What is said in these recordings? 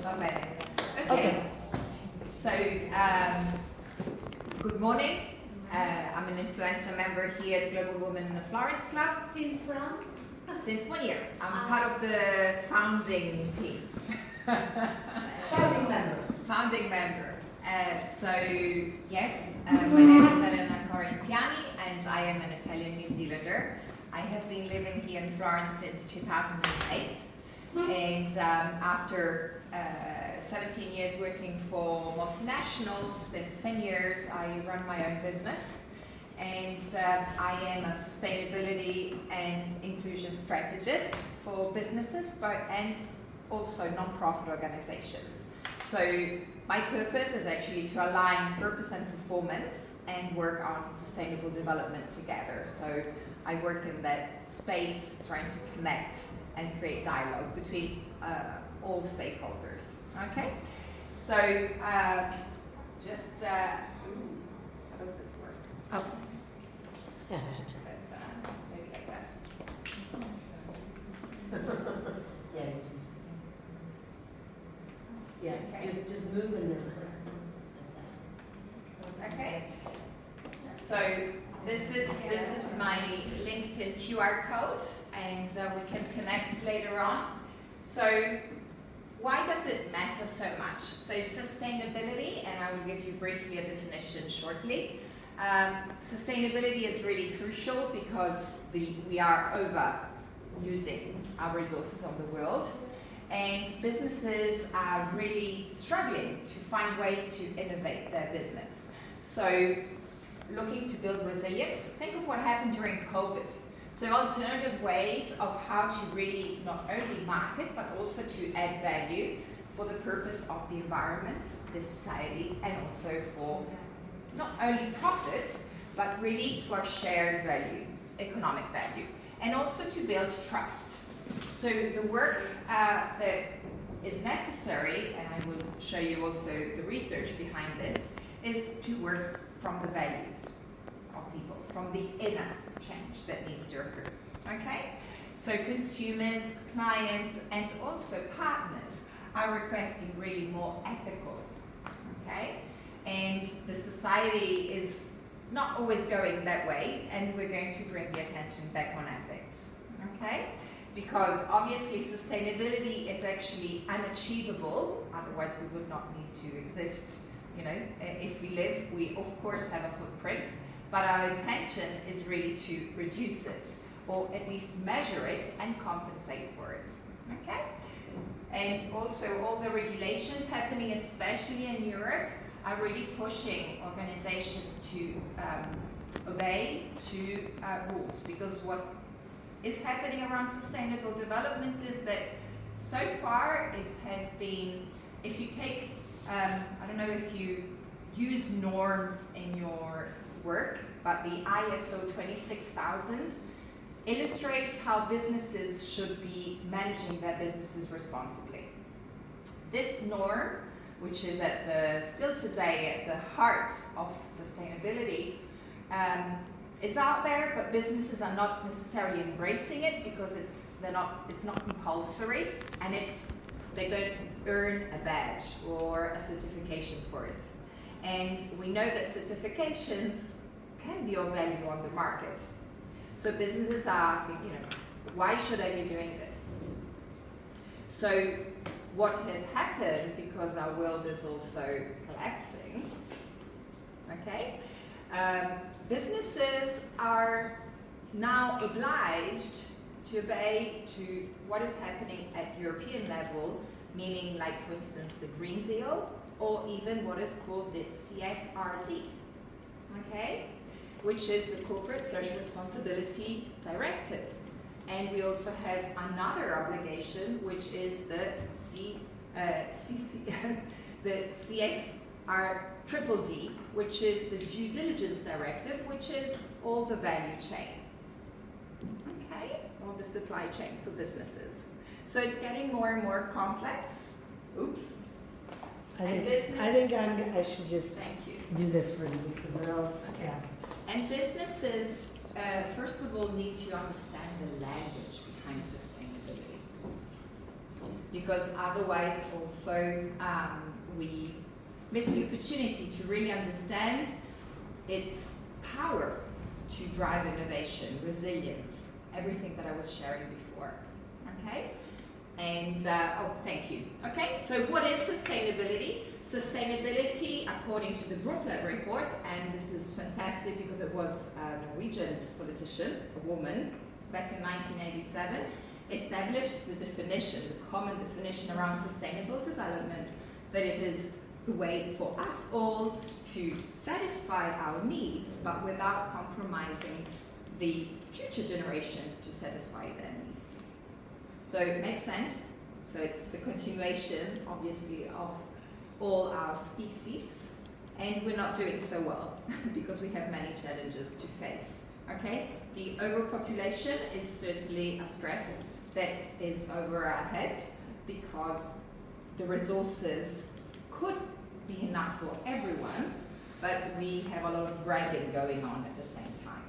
Va bene. Okay. So, good morning. I'm an influencer member here at Global Women in the Florence Club. Since from? Since 1 year. I'm part of the founding team. Founding member. Founding member. So, yes, my name is Elena Piani and I am an Italian New Zealander. I have been living here in Florence since 2008. And after 17 years working for multinationals, since 10 years I run my own business. And I am a sustainability and inclusion strategist for businesses and also non-profit organizations. So my purpose is actually to align purpose and performance and work on sustainable development together. So I work in that space trying to connect and create dialogue between all stakeholders. Okay? So just, how does this work? Oh. Maybe like that. Okay. Just move and then Okay. So this is my LinkedIn QR code, and we can connect later on. So why does it matter so much? So sustainability, and I will give you briefly a definition shortly. Sustainability is really crucial because we are overusing our resources of the world, and businesses are really struggling to find ways to innovate their business. So looking to build resilience, think of what happened during COVID. So alternative ways of how to really not only market, but also to add value for the purpose of the environment, the society, and also for not only profit, but really for shared value, economic value, and also to build trust. So the work that is necessary, and I will show you also the research behind this, is to work from the values of people, from the inner change that needs to occur. Okay? So consumers, clients, and also partners are requesting really more ethical. Okay? And the society is not always going that way, and we're going to bring the attention back on ethics. Okay? Because obviously sustainability is actually unachievable, otherwise we would not need to exist. You know, if we live, we of course have a footprint, but our intention is really to reduce it, or at least measure it and compensate for it. Okay? And also all the regulations happening, especially in Europe, are really pushing organizations to obey to rules, because what is happening around sustainable development is that so far it has been, if you take, I don't know if you use norms in your work, but the ISO 26000 illustrates how businesses should be managing their businesses responsibly. This norm, which is still today at the heart of sustainability, is out there, but businesses are not necessarily embracing it because it's not compulsory, and they don't earn a badge or a certification for it. And we know that certifications can be of value on the market. So businesses are asking, why should I be doing this? So what has happened, because our world is also collapsing, okay? Businesses are now obliged to obey to what is happening at European level, meaning like, for instance, the Green Deal, or even what is called the CSRD, okay? Which is the Corporate Social Responsibility Directive. And we also have another obligation, which is the CSRDDD, which is the Due Diligence Directive, which is all the value chain, okay? All the supply chain for businesses. So it's getting more and more complex. Oops. I should just Thank you. do this for you, because or else, Okay. And businesses, first of all, need to understand the language behind sustainability. because otherwise also we miss the opportunity to really understand its power to drive innovation, resilience, everything that I was sharing before, okay? And, oh, thank you. Okay, so what is sustainability? Sustainability, according to the Brundtland report, and this is fantastic because it was a Norwegian politician, a woman, back in 1987, established the definition, the common definition around sustainable development, that it is the way for us all to satisfy our needs, but without compromising the future generations to satisfy their needs. So it makes sense. So it's the continuation, obviously, of all our species, and we're not doing so well because we have many challenges to face. Okay, the overpopulation is certainly a stress that is over our heads because the resources could be enough for everyone, but we have a lot of bragging going on at the same time.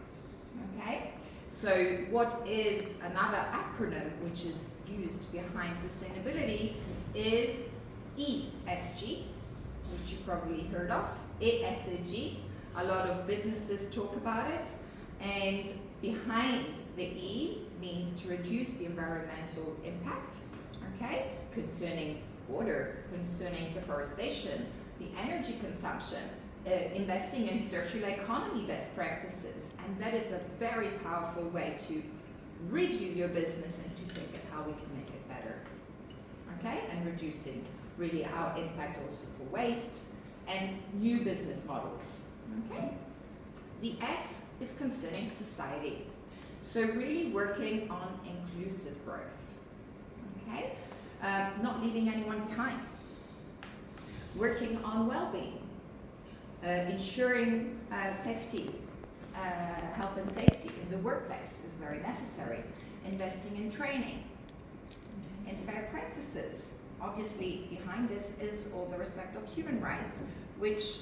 Okay, so what is another acronym which is used behind sustainability is ESG, which you probably heard of, ESG. A lot of businesses talk about it, and behind the E means to reduce the environmental impact, okay, concerning water, concerning deforestation, the energy consumption, investing in circular economy best practices, and that is a very powerful way to review your business and to think at how we can make it better, okay, and reducing really our impact also for waste and new business models, okay. The S is concerning society, so really working on inclusive growth, okay, not leaving anyone behind, working on well-being, ensuring safety, health and safety in the workplace is very necessary, investing in training, and fair practices. Obviously, behind this is all the respect of human rights, which,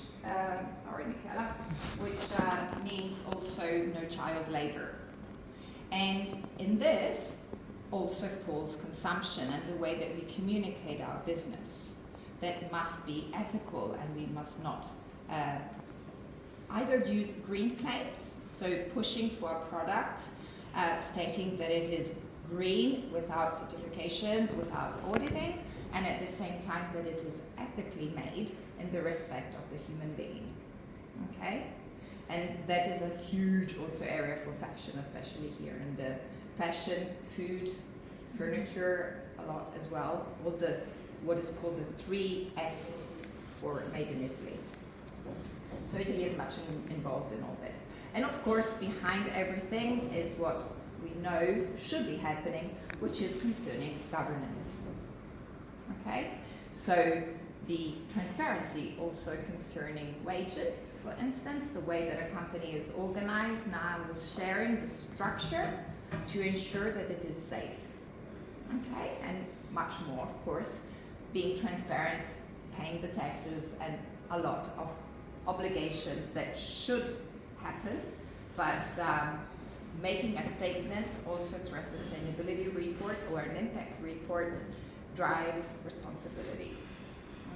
sorry Michaela, which means also no child labor. And in this also falls consumption and the way that we communicate our business. That must be ethical, and we must not either use green claims, so pushing for a product, stating that it is green without certifications, without auditing, and at the same time that it is ethically made in the respect of the human being, okay? And that is a huge also area for fashion, especially here in the fashion, food, furniture, a lot as well, all the what is called the 3 F's for made in Italy. So Italy is much involved in all this. And of course, behind everything is what we know should be happening, which is concerning governance. Okay, so the transparency also concerning wages, for instance, the way that a company is organized now with sharing the structure to ensure that it is safe. Okay, and much more, of course, being transparent, paying the taxes, and a lot of obligations that should happen, but making a statement also through a sustainability report or an impact report drives responsibility.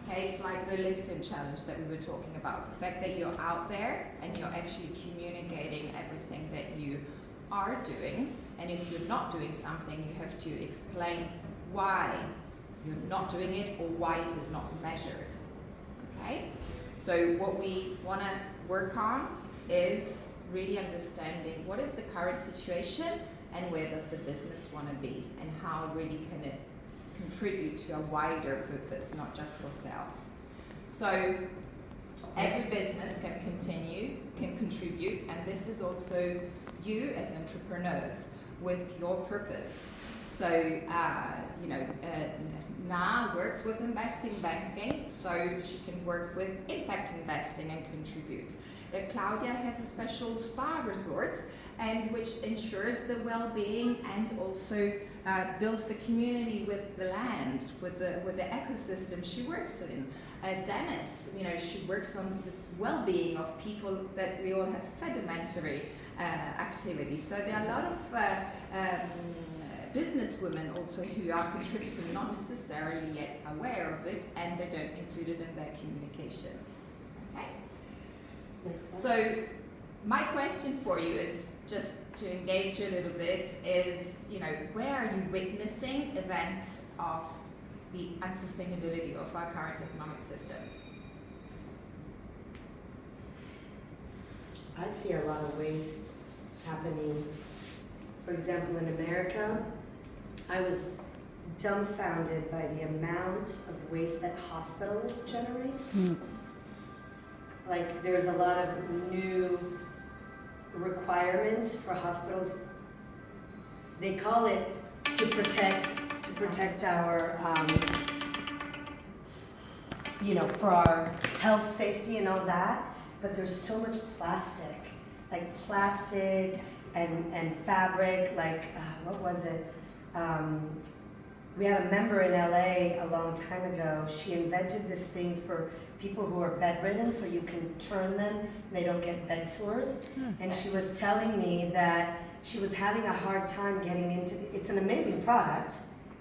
Okay, it's like the LinkedIn challenge that we were talking about. The fact that you're out there and you're actually communicating everything that you are doing, and if you're not doing something, you have to explain why you're not doing it or why it is not measured. Okay, so what we want to work on is really understanding what is the current situation and where does the business want to be, and how really can it contribute to a wider purpose, not just for self. So every business can contribute, and this is also you as entrepreneurs with your purpose. So Na works with investing banking, so she can work with impact investing and contribute. Claudia has a special spa resort, and which ensures the well-being and also builds the community with the land, with the ecosystem she works in. Dennis, she works on the well-being of people that we all have sedimentary activities. So there are a lot of businesswomen also who are contributing, not necessarily yet aware of it, and they don't include it in their communication. Okay? So my question for you is, just to engage you a little bit, is, you know, where are you witnessing events of the unsustainability of our current economic system? I see a lot of waste happening. For example, in America, I was dumbfounded by the amount of waste that hospitals generate. Like, there's a lot of new requirements for hospitals. They call it to protect our, you know, for our health, safety, and all that. But there's so much plastic, like plastic and fabric. Like what was it? We had a member in LA a long time ago. She invented this thing for people who are bedridden, so you can turn them and they don't get bed sores. And she was telling me that she was having a hard time getting into it's an amazing product,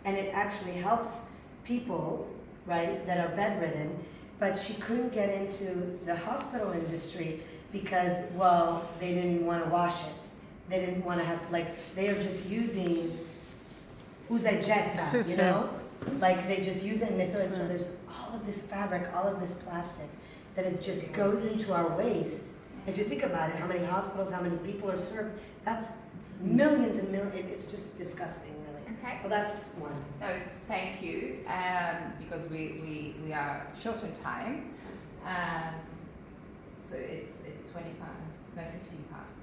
and it actually helps people, right, that are bedridden, but she couldn't get into the hospital industry because, well, they didn't want to wash it. They didn't want to have, like, they are just using usa jetta, you know? Like, they just use it and they throw it. So there's all of this fabric, all of this plastic, that it just goes into our waste. If you think about it, how many hospitals, how many people are served, that's millions and millions. It's just disgusting, really. Okay. So that's one. No, thank you, because we are short on time. So it's 20 past, no, 15 past.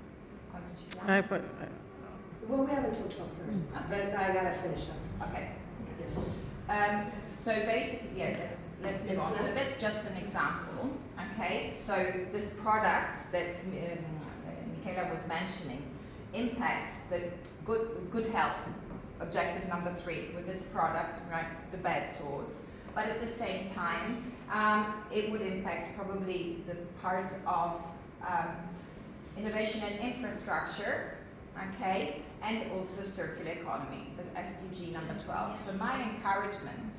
Well, we have until 12:30, but I gotta finish up. Okay. So basically, yeah, let's move on. So that's just an example. Okay. So this product that Michaela was mentioning impacts the good health. Objective number 3 with this product, right? The bed sores. But at the same time, it would impact probably the part of innovation and infrastructure, okay, and also circular economy, the SDG number 12. So my encouragement,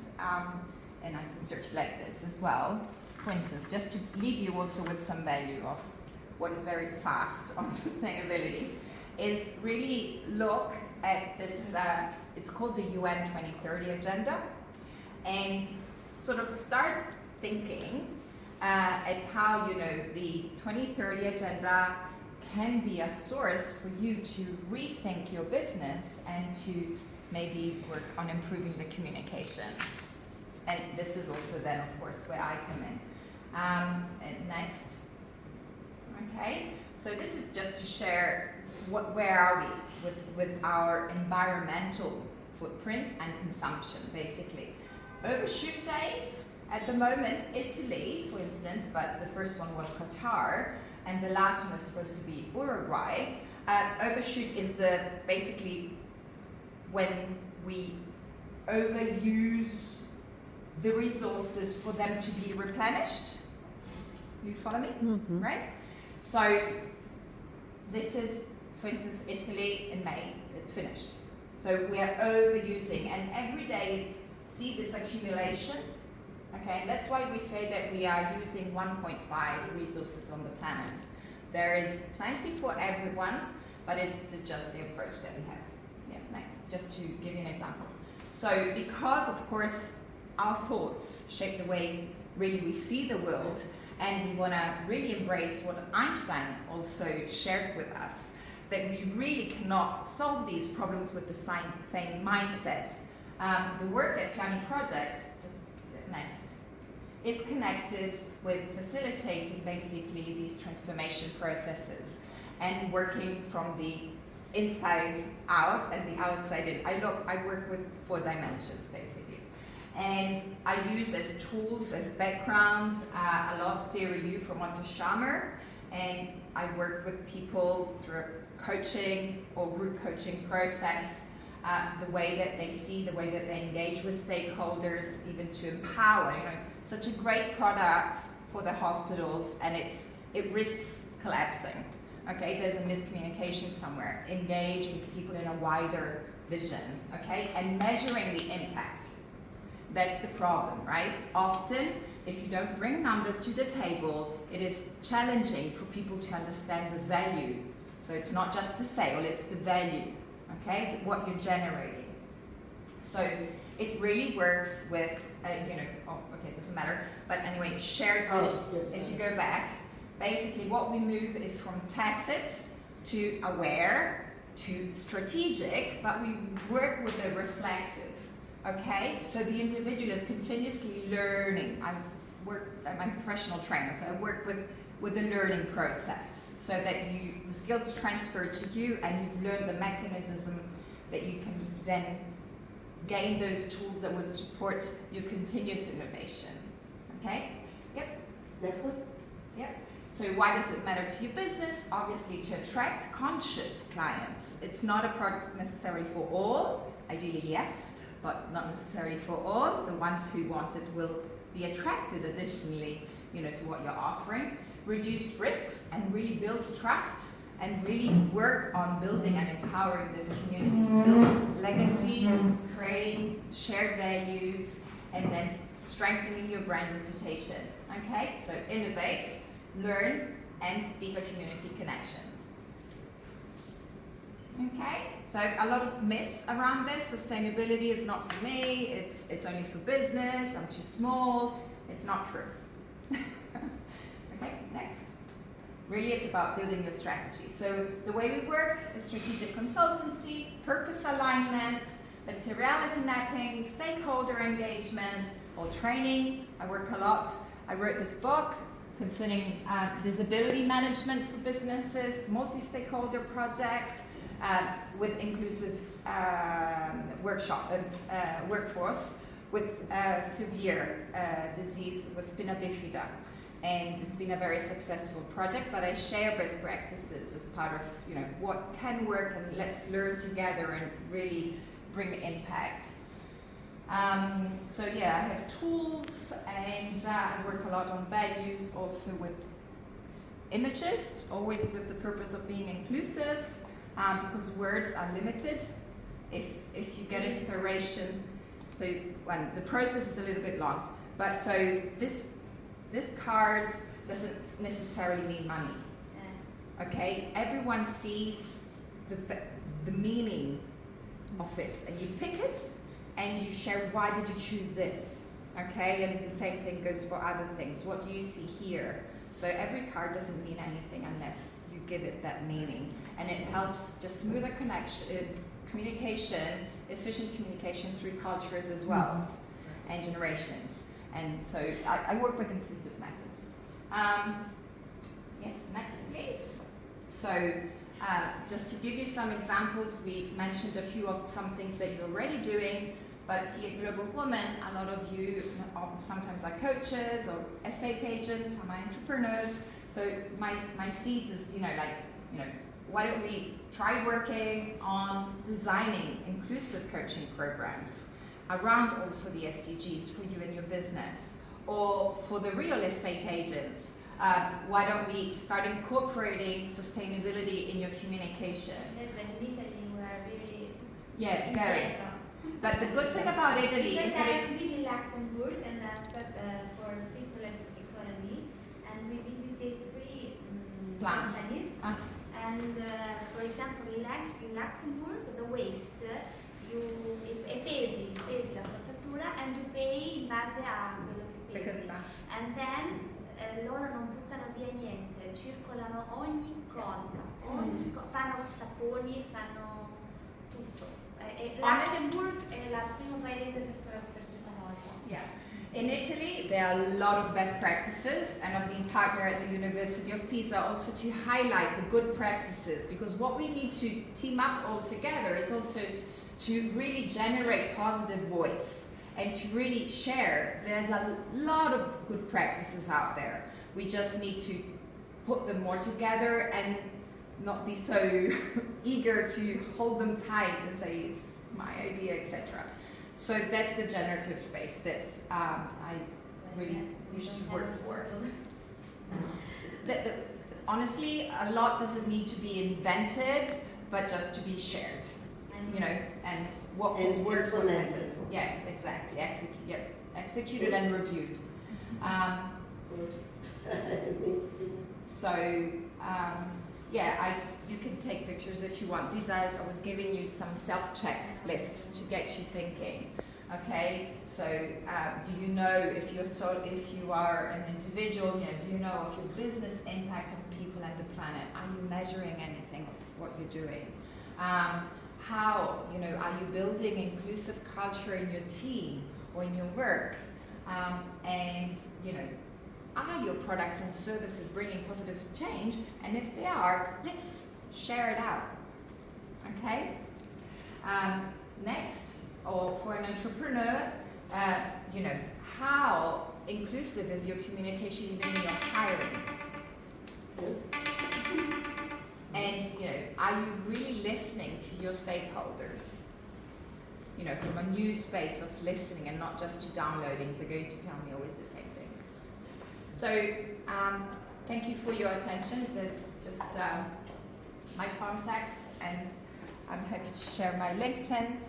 and I can circulate this as well, for instance, just to leave you also with some value of what is very fast on sustainability, is really look at this, it's called the UN 2030 Agenda, and sort of start thinking at how, you know, the 2030 Agenda can be a source for you to rethink your business and to maybe work on improving the communication. And this is also then, of course, where I come in. And next. Okay, so this is just to share where are we with our environmental footprint and consumption, basically. Overshoot days, at the moment, Italy, for instance, but the first one was Qatar, and the last one is supposed to be Uruguay. Overshoot is basically when we overuse the resources for them to be replenished. You follow me? Mm-hmm. Right? So this is, for instance, Italy in May, it finished. So we are overusing, and every day see this accumulation. Okay, and that's why we say that we are using 1.5 resources on the planet. There is plenty for everyone, but it's just the approach that we have. Yeah, next, just to give you an example. So because, of course, our thoughts shape the way really we see the world, and we want to really embrace what Einstein also shares with us, that we really cannot solve these problems with the same mindset. The work at Piani Projects, just next, is connected with facilitating basically these transformation processes and working from the inside out and the outside in. I work with 4 dimensions basically. And I use as tools, as background, a lot of theory U from Otto Scharmer, and I work with people through coaching or group coaching process, the way that they see, the way that they engage with stakeholders, even to empower. You know, such a great product for the hospitals, and it risks collapsing. Okay, there's a miscommunication somewhere. Engaging people in a wider vision, okay, and measuring the impact. That's the problem, right? Often, if you don't bring numbers to the table, it is challenging for people to understand the value. So it's not just the sale, it's the value, okay, what you're generating. So it really works with, it doesn't matter, but anyway, shared vision. Yes. If you go back, basically what we move is from tacit to aware to strategic, but we work with the reflective. Okay, so the individual is continuously learning. I'm a professional trainer, so I work with the learning process so that the skills are transferred to you and you've learned the mechanism that you can then gain those tools that would support your continuous innovation. Okay? Yep. Next one. Yep. So why does it matter to your business? Obviously to attract conscious clients. It's not a product necessarily for all, ideally yes, but not necessarily for all. The ones who want it will be attracted additionally, to what you're offering. Reduce risks and really build trust and really work on building and empowering this community. Build legacy, creating shared values, and then strengthening your brand reputation. Okay, so innovate, learn, and deeper community connections. Okay, so a lot of myths around this. Sustainability is not for me, it's only for business, I'm too small. It's not true. Okay, next. Really it's about building your strategy. So the way we work is strategic consultancy, purpose alignment, materiality mapping, stakeholder engagement, or training. I work a lot. I wrote this book concerning visibility management for businesses, multi-stakeholder project, with inclusive workforce with severe disease with spina bifida. And it's been a very successful project, but I share best practices as part of what can work, and let's learn together and really bring impact. So yeah, I have tools, and I work a lot on values, also with images, always with the purpose of being inclusive, because words are limited. If you get inspiration, so the process is a little bit long, but so this card doesn't necessarily mean money. Okay, everyone sees the meaning of it, and you pick it and you share why did you choose this. Okay, and the same thing goes for other things. What do you see here? So every card doesn't mean anything unless you give it that meaning, and it helps just smoother communication, efficient communication through cultures as well, and generations. And so I work with inclusive methods. Yes, next please. So just to give you some examples, we mentioned a few of some things that you're already doing, but here at Global Woman, a lot of you sometimes are coaches or estate agents, some are entrepreneurs. So my seeds is, why don't we try working on designing inclusive coaching programs around also the SDGs for you and your business, or for the real estate agents. Why don't we start incorporating sustainability in your communication? Yes, like in Italy we are Yeah, very. But the good thing about Italy is because that I have been in Luxembourg and for circular economy, and we visited 3 companies. And for example, in Luxembourg, the waste, pesi la spazzatura and you pay in base a quello che pesi. And then loro non buttano via niente, circolano ogni cosa, fanno saponi, fanno tutto. Luxembourg è il primo paese per questa cosa. Yeah. In Italy, there are a lot of best practices, and I've been partner at the University of Pisa also to highlight the good practices, because what we need to team up all together is also to really generate positive voice and to really share. There's a lot of good practices out there. We just need to put them more together and not be so eager to hold them tight and say it's my idea, etc. So that's the generative space that I really wish to work for. Honestly, a lot doesn't need to be invented, but just to be shared. and what And was worked, what implemented. hasn't. Yes, exactly. Executed and reviewed. Oops. So you can take pictures if you want. I was giving you some self-check lists to get you thinking. Okay, so do you know if you are an individual? Do you know of your business impact on people and the planet? Are you measuring anything of what you're doing? How are you building inclusive culture in your team or in your work? And are your products and services bringing positive change? And if they are, let's share it out. Okay. Next. Or for an entrepreneur, how inclusive is your communication even in your hiring? And are you really listening to your stakeholders? From a new space of listening and not just to downloading. They're going to tell me always the same things. So thank you for your attention. There's just my contacts, and I'm happy to share my LinkedIn.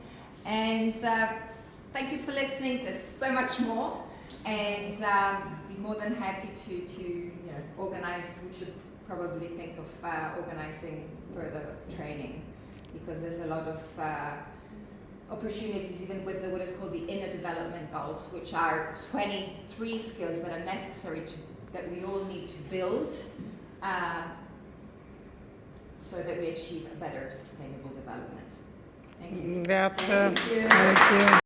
And thank you for listening. There's so much more, and be more than happy to organize. We should probably think of organizing further training, because there's a lot of opportunities, even with what is called the inner development goals, which are 23 skills that are necessary that we all need to build so that we achieve a better sustainable development. Thank you. Grazie. Thank you.